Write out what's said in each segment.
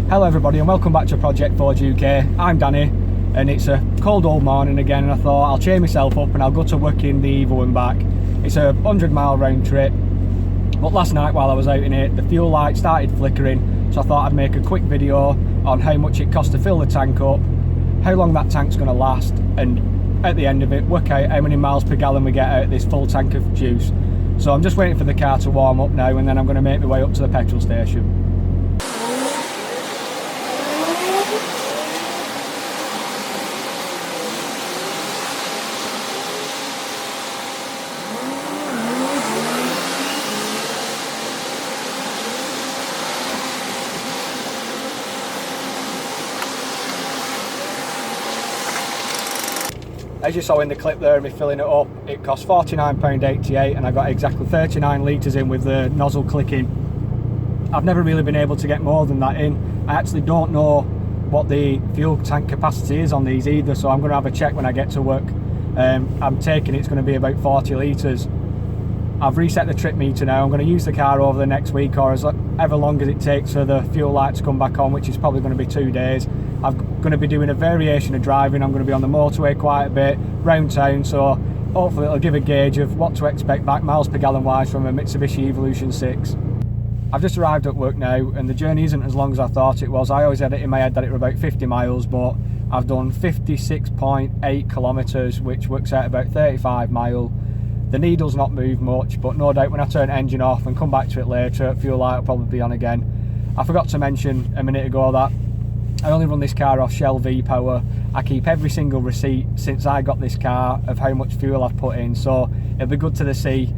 Hello everybody and welcome back to Project Forge UK. I'm Danny and it's a cold old morning again, and I thought I'll cheer myself up and I'll go to work in the Evo and back. It's a 100-mile round trip, but last night while I was out in it the fuel light started flickering, so I thought I'd make a quick video on how much it costs to fill the tank up, how long that tank's going to last, and at the end of it work out how many miles per gallon we get out of this full tank of juice. So I'm just waiting for the car to warm up now, and then I'm going to make my way up to the petrol station. As you saw in the clip there of me filling it up, it cost £49.88 and I got exactly 39 litres in with the nozzle clicking. I've never really been able to get more than that in. I actually don't know what the fuel tank capacity is on these either, so I'm going to have a check when I get to work. I'm taking it's going to be about 40 litres. I've reset the trip meter now. I'm going to use the car over the next week or as ever long as it takes for the fuel light to come back on, which is probably going to be 2 days. I'm going to be doing a variation of driving. I'm going to be on the motorway quite a bit, round town, so hopefully it'll give a gauge of what to expect back miles per gallon wise from a Mitsubishi Evolution 6. I've just arrived at work now and the journey isn't as long as I thought it was. I always had it in my head that it were about 50 miles, but I've done 56.8 kilometres, which works out about 35 mile. The needle's not moved much, but no doubt when I turn the engine off and come back to it later, fuel light will probably be on again. I forgot to mention a minute ago that I only run this car off Shell V-Power. I keep every single receipt since I got this car of how much fuel I've put in, so it'll be good to see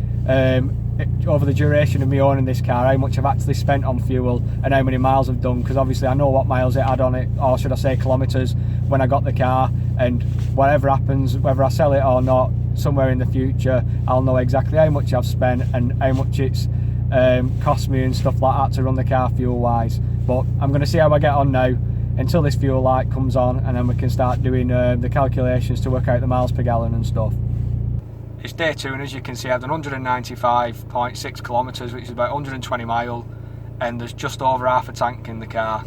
over the duration of me owning this car how much I've actually spent on fuel and how many miles I've done, because obviously I know what miles it had on it, or should I say kilometres, when I got the car, and whatever happens, whether I sell it or not somewhere in the future, I'll know exactly how much I've spent and how much it's cost me and stuff like that to run the car fuel wise. But I'm going to see how I get on now until this fuel light comes on, and then we can start doing the calculations to work out the miles per gallon and stuff. It's day 2 and as you can see I've done 195.6 kilometres, which is about 120 mile, and there's just over half a tank in the car.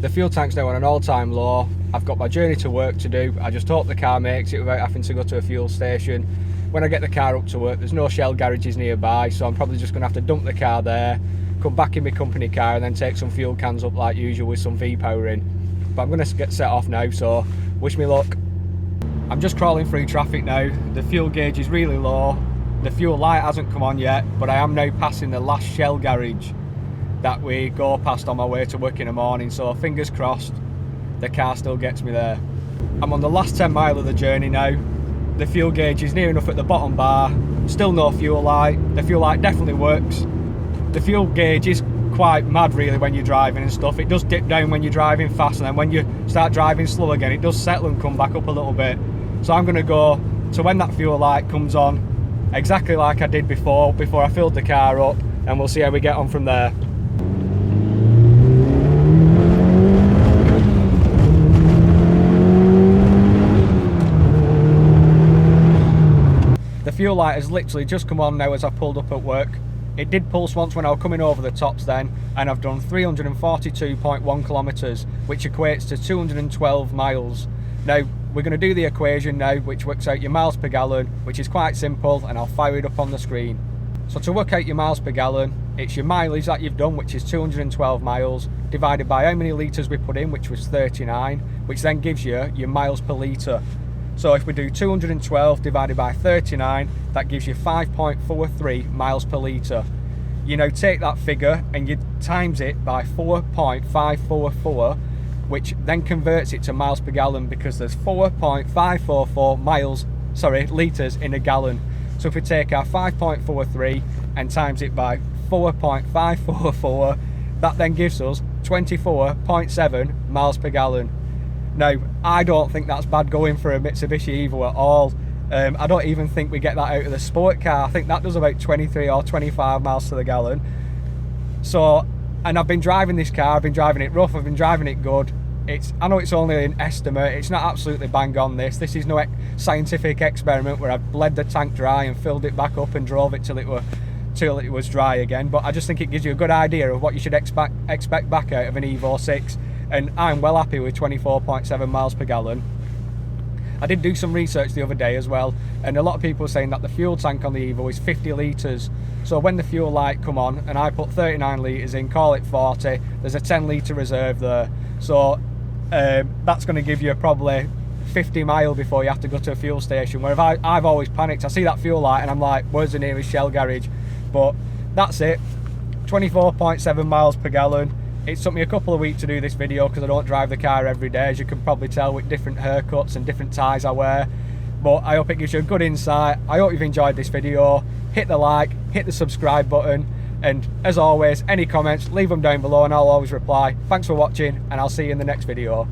The fuel tank's now on an all-time low. I've got my journey to work to do. I just hope the car makes it without having to go to a fuel station. When I get the car up to work, there's no Shell garages nearby, so I'm probably just going to have to dump the car there, come back in my company car and then take some fuel cans up like usual with some V-Power in. But I'm going to get set off now, so wish me luck. I'm just crawling through traffic now. The fuel gauge is really low. The fuel light hasn't come on yet, but I am now passing the last Shell garage that we go past on my way to work in the morning, so fingers crossed the car still gets me there. I'm on the last 10 mile of the journey now. The fuel gauge is near enough at the bottom bar, still no fuel light. The fuel light definitely works. The fuel gauge is quite mad really when you're driving and stuff. It does dip down when you're driving fast, and then when you start driving slow again it does settle and come back up a little bit. So I'm going to go to when that fuel light comes on exactly like I did before I filled the car up, and we'll see how we get on from there. The fuel light has literally just come on now as I pulled up at work. It did pulse once when I was coming over the tops then, and I've done 342.1 kilometres, which equates to 212 miles. Now, we're going to do the equation now, which works out your miles per gallon, which is quite simple, and I'll fire it up on the screen. So to work out your miles per gallon, it's your mileage that you've done, which is 212 miles, divided by how many litres we put in, which was 39, which then gives you your miles per litre. So if we do 212 divided by 39, that gives you 5.43 miles per litre. You now take that figure and you times it by 4.544, which then converts it to miles per gallon, because there's 4.544 litres in a gallon. So if we take our 5.43 and times it by 4.544, that then gives us 24.7 miles per gallon. Now, I don't think that's bad going for a Mitsubishi Evo at all. I don't even think we get that out of the sport car. I think that does about 23 or 25 miles to the gallon. So, and I've been driving this car, I've been driving it rough, I've been driving it good. I know it's only an estimate, it's not absolutely bang on this. This is no scientific experiment where I've bled the tank dry and filled it back up and drove it till till it was dry again, but I just think it gives you a good idea of what you should expect back out of an Evo 6, and I'm well happy with 24.7 miles per gallon. I did do some research the other day as well, and a lot of people are saying that the fuel tank on the Evo is 50 litres. So when the fuel light come on and I put 39 litres in, call it 40, there's a 10 litre reserve there. So that's going to give you probably 50 mile before you have to go to a fuel station, where I've always panicked. I see that fuel light and I'm like, where's the nearest Shell garage? But that's it, 24.7 miles per gallon. It took me a couple of weeks to do this video because I don't drive the car every day, as you can probably tell, with different haircuts and different ties I wear. But I hope it gives you a good insight. I hope you've enjoyed this video. Hit the like, hit the subscribe button, and as always, any comments, leave them down below and I'll always reply. Thanks for watching, and I'll see you in the next video.